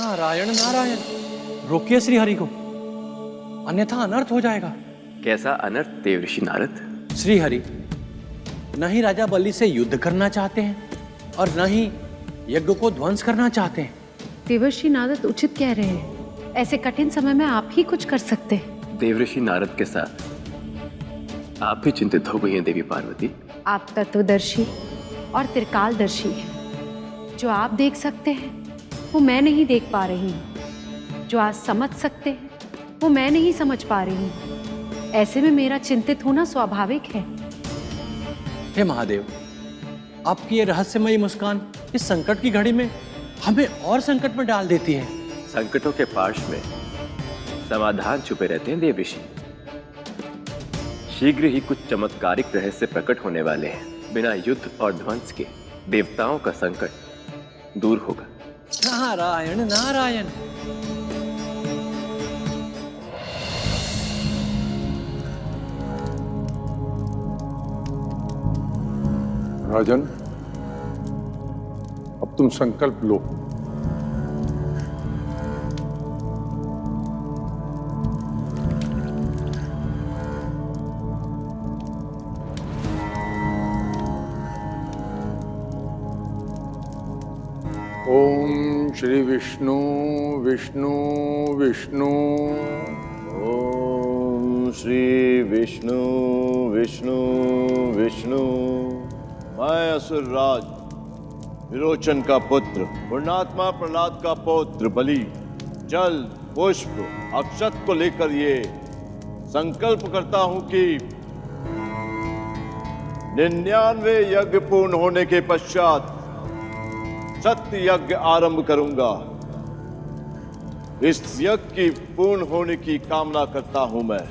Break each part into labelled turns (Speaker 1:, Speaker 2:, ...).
Speaker 1: नारायण नारायण, रोकिए श्री हरि को, अन्यथा अनर्थ हो जाएगा।
Speaker 2: कैसा अनर्थ देवऋषि नारद?
Speaker 1: श्री हरि न ही राजा बलि से युद्ध करना चाहते हैं और न ही यज्ञ को ध्वंस करना चाहते हैं।
Speaker 3: देवर्षि नारद उचित कह रहे हैं, ऐसे कठिन समय में आप ही कुछ कर सकते हैं।
Speaker 2: देवऋषि नारद के साथ आप भी चिंतित हो गई हैं देवी पार्वती।
Speaker 3: आप तत्वदर्शी और त्रिकालदर्शी हैं। जो आप देख सकते हैं वो मैं नहीं देख पा रही हूँ, जो आज समझ सकते हैं वो मैं नहीं समझ पा रही हूँ। ऐसे में मेरा चिंतित होना स्वाभाविक है।
Speaker 1: हे महादेव, आपकी ये रहस्यमयी मुस्कान इस संकट की घड़ी में हमें और संकट में डाल देती है।
Speaker 2: संकटों के पार्श्व में समाधान छुपे रहते हैं देवऋषि। शीघ्र ही कुछ चमत्कारिक रहस्य प्रकट होने वाले हैं। बिना युद्ध और ध्वंस के देवताओं का संकट दूर होगा।
Speaker 1: नारायण नारायण।
Speaker 4: राजन, अब तुम संकल्प लो। ओम श्री विष्णु विष्णु विष्णु।
Speaker 5: ओम श्री विष्णु विष्णु विष्णु। मैं असुरराज विरोचन का पुत्र, पुण्यात्मा प्रहलाद का पौत्र बलि, जल पुष्प अक्षत को लेकर ये संकल्प करता हूं कि 99 यज्ञ पूर्ण होने के पश्चात सत्य यज्ञ आरंभ करूंगा। इस यज्ञ की पूर्ण होने की कामना करता हूं मैं।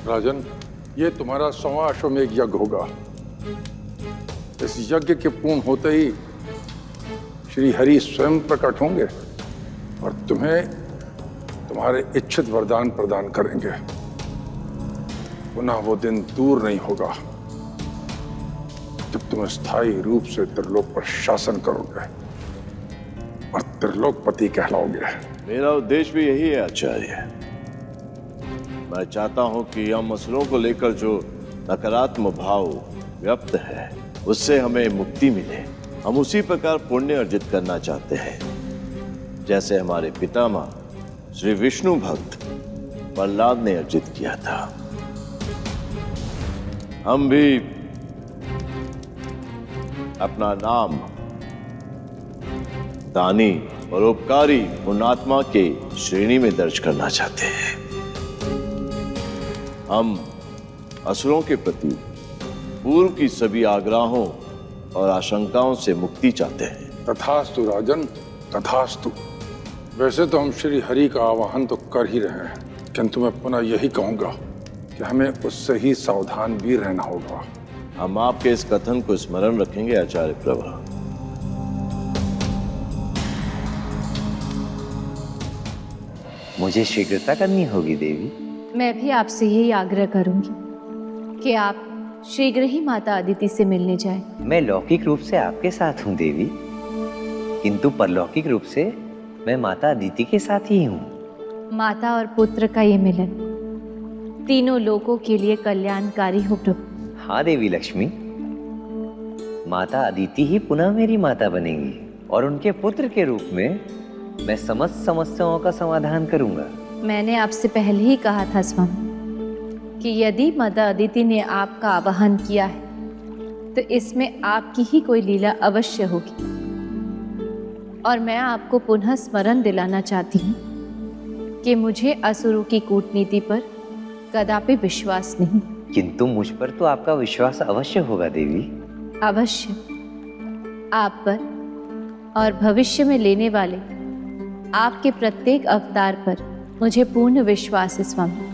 Speaker 4: राजन, ये तुम्हारा 100वां अश्वमेध यज्ञ होगा। इस यज्ञ के पूर्ण होते ही श्री हरि स्वयं प्रकट होंगे और तुम्हें तुम्हारे इच्छित वरदान प्रदान करेंगे। पुनः वो दिन दूर नहीं होगा जब तुम स्थायी रूप से त्रिलोक पर शासन करोगे और त्रिलोकपति कहलाओगे।
Speaker 5: मेरा उद्देश्य भी यही है आचार्य। मैं चाहता हूं कि हम असुरों को लेकर जो नकारात्मक भाव व्यक्त है उससे हमें मुक्ति मिले। हम उसी प्रकार पुण्य अर्जित करना चाहते हैं जैसे हमारे पितामह श्री विष्णु भक्त प्रहलाद ने अर्जित किया था। हम भी अपना नाम दानी परोपकारी पुण्यात्मा के श्रेणी में दर्ज करना चाहते हैं। हम असुरों के प्रति पूर्व की सभी आग्रहों और आशंकाओं से मुक्ति चाहते हैं।
Speaker 4: तथास्तु राजन, तथास्तु। वैसे तो हम श्री हरि का आवाहन तो कर ही रहे हैं, किंतु मैं पुनः यही कहूंगा कि हमें उससे ही सावधान भी रहना होगा।
Speaker 5: हम आपके इस कथन को स्मरण रखेंगे आचार्य प्रभा।
Speaker 6: मुझे शीघ्रता करनी होगी देवी।
Speaker 3: मैं भी आपसे यही आग्रह करूंगी कि आप शीघ्र ही माता अदिति से मिलने जाएं।
Speaker 6: मैं लौकिक रूप से आपके साथ हूँ देवी, किंतु परलौकिक रूप से मैं माता अदिति के साथ ही हूँ।
Speaker 3: माता और पुत्र का ये मिलन तीनों लोगों के लिए कल्याणकारी हो प्रभु।
Speaker 6: हाँ देवी लक्ष्मी, माता अदिति ही पुनः मेरी माता बनेंगी और उनके पुत्र के रूप में मैं समस्त समस्याओं का समाधान करूंगा।
Speaker 3: मैंने आपसे पहले ही कहा था स्वामी कि यदि माता अदिति ने आपका आवाहन किया है तो इसमें आपकी ही कोई लीला अवश्य होगी। और मैं आपको पुनः स्मरण दिलाना चाहती हूँ कि मुझे असुरों की कूटनीति पर कदापि विश्वास नहीं।
Speaker 6: किंतु मुझ पर तो आपका विश्वास अवश्य होगा देवी।
Speaker 3: अवश्य आप पर और भविष्य में लेने वाले आपके प्रत्येक अवतार पर मुझे पूर्ण विश्वास है स्वामी।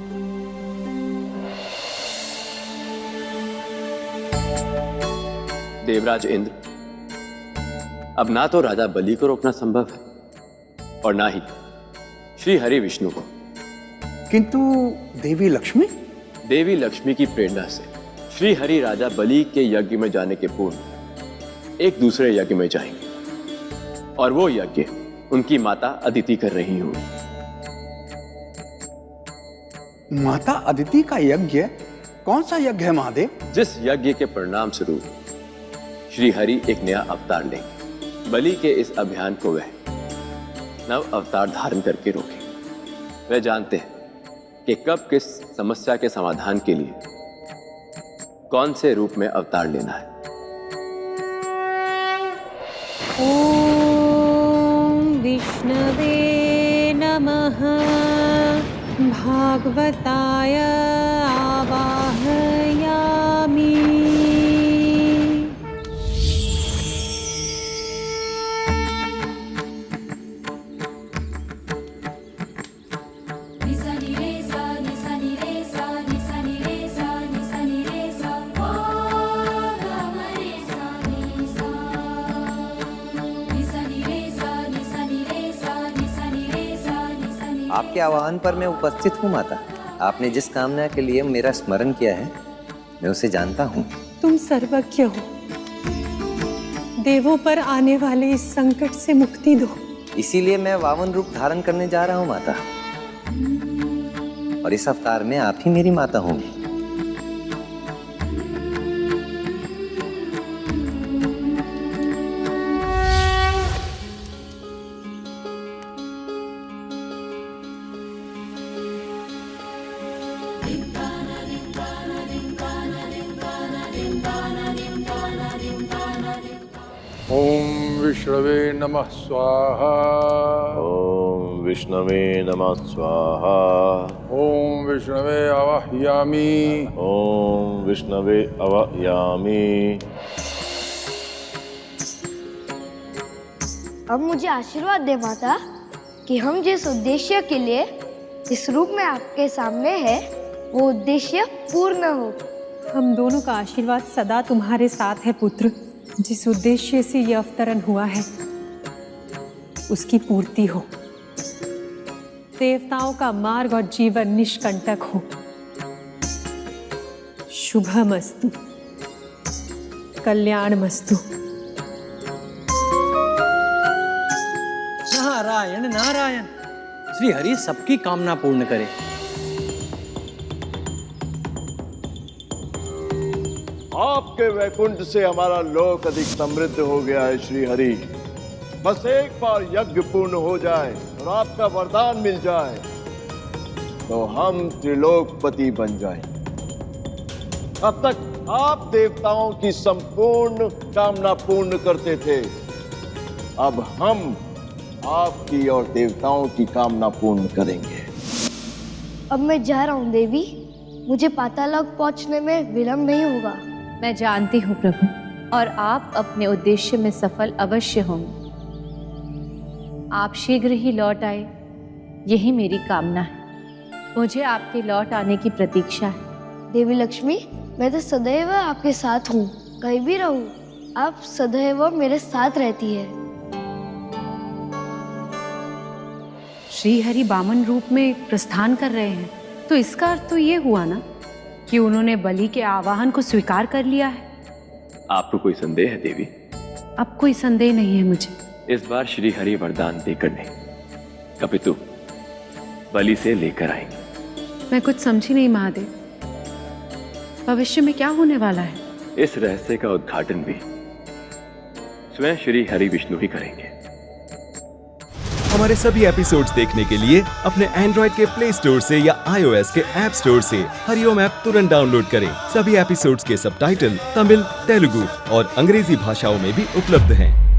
Speaker 2: देवराज इंद्र, अब ना तो राजा बलि को रोकना संभव है और ना ही श्री हरि विष्णु को।
Speaker 7: किंतु देवी लक्ष्मी?
Speaker 2: देवी लक्ष्मी की प्रेरणा से श्री हरि राजा बलि के यज्ञ में जाने के पूर्व एक दूसरे यज्ञ में जाएंगे और वो यज्ञ उनकी माता अदिति कर रही होंगी।
Speaker 7: माता अदिति का यज्ञ? कौन सा यज्ञ है महादेव?
Speaker 2: जिस यज्ञ के परिणाम स्वरूप श्री हरि एक नया अवतार लेंगे। बलि के इस अभियान को वह नव अवतार धारण करके रोकेंगे। वे जानते हैं कि कब किस समस्या के समाधान के लिए कौन से रूप में अवतार लेना है।
Speaker 8: ओम विष्णवे नमः। भागवताय आवाहयामि।
Speaker 6: आपके आह्वान पर मैं उपस्थित हूँ माता। आपने जिस कामना के लिए मेरा स्मरण किया है मैं उसे जानता हूँ।
Speaker 8: तुम सर्वज्ञ हो। देवों पर आने वाले इस संकट से मुक्ति दो।
Speaker 6: इसीलिए मैं वामन रूप धारण करने जा रहा हूँ माता, और इस अवतार में आप ही मेरी माता होंगी।
Speaker 4: ओम विष्णवे नमः स्वाहा।
Speaker 5: ओम विष्णवे नमः स्वाहा।
Speaker 4: ओम विष्णवे आवाहयामि।
Speaker 5: ओम विष्णवे आवाहयामि।
Speaker 9: अब मुझे आशीर्वाद दे माता कि हम जिस उद्देश्य के लिए इस रूप में आपके सामने है वो उद्देश्य पूर्ण हो।
Speaker 8: हम दोनों का आशीर्वाद सदा तुम्हारे साथ है पुत्र। जिस उद्देश्य से यह अवतरण हुआ है उसकी पूर्ति हो। देवताओं का मार्ग और जीवन निष्कंटक हो। शुभमस्तु, कल्याणमस्तु।
Speaker 1: नारायण नारायण। श्री हरि सबकी कामना पूर्ण करे।
Speaker 5: आपके वैकुंठ से हमारा लोक अधिक समृद्ध हो गया है श्री हरि। बस एक बार यज्ञ पूर्ण हो जाए और आपका वरदान मिल जाए तो हम त्रिलोकपति बन जाएं। अब तक आप देवताओं की संपूर्ण कामना पूर्ण करते थे, अब हम आपकी और देवताओं की कामना पूर्ण करेंगे।
Speaker 9: अब मैं जा रहा हूँ देवी। मुझे पातालोक पहुँचने में विलंब नहीं होगा।
Speaker 3: मैं जानती हूँ प्रभु, और आप अपने उद्देश्य में सफल अवश्य होंगे। आप शीघ्र ही लौट आए, यही मेरी कामना है। मुझे आपके लौट आने की प्रतीक्षा है।
Speaker 9: देवी लक्ष्मी, मैं तो सदैव आपके साथ हूँ। कहीं भी रहूँ आप सदैव मेरे साथ रहती है।
Speaker 10: श्री हरि वामन रूप में प्रस्थान कर रहे हैं, तो इसका अर्थ तो ये हुआ ना कि उन्होंने बलि के आवाहन को स्वीकार कर लिया है।
Speaker 2: आपको कोई संदेह है देवी?
Speaker 10: अब कोई संदेह नहीं है मुझे।
Speaker 2: इस बार श्री हरि वरदान देकर नहीं, कपितु बलि से लेकर आएंगे।
Speaker 10: मैं कुछ समझी नहीं महादेव, भविष्य में क्या होने वाला है?
Speaker 2: इस रहस्य का उद्घाटन भी स्वयं श्री हरि विष्णु ही करेंगे।
Speaker 11: हमारे सभी एपिसोड्स देखने के लिए अपने एंड्रॉइड के प्ले स्टोर से या iOS के ऐप स्टोर से हरिओम ऐप तुरंत डाउनलोड करें। सभी एपिसोड्स के सबटाइटल तमिल, तेलुगु और अंग्रेजी भाषाओं में भी उपलब्ध हैं।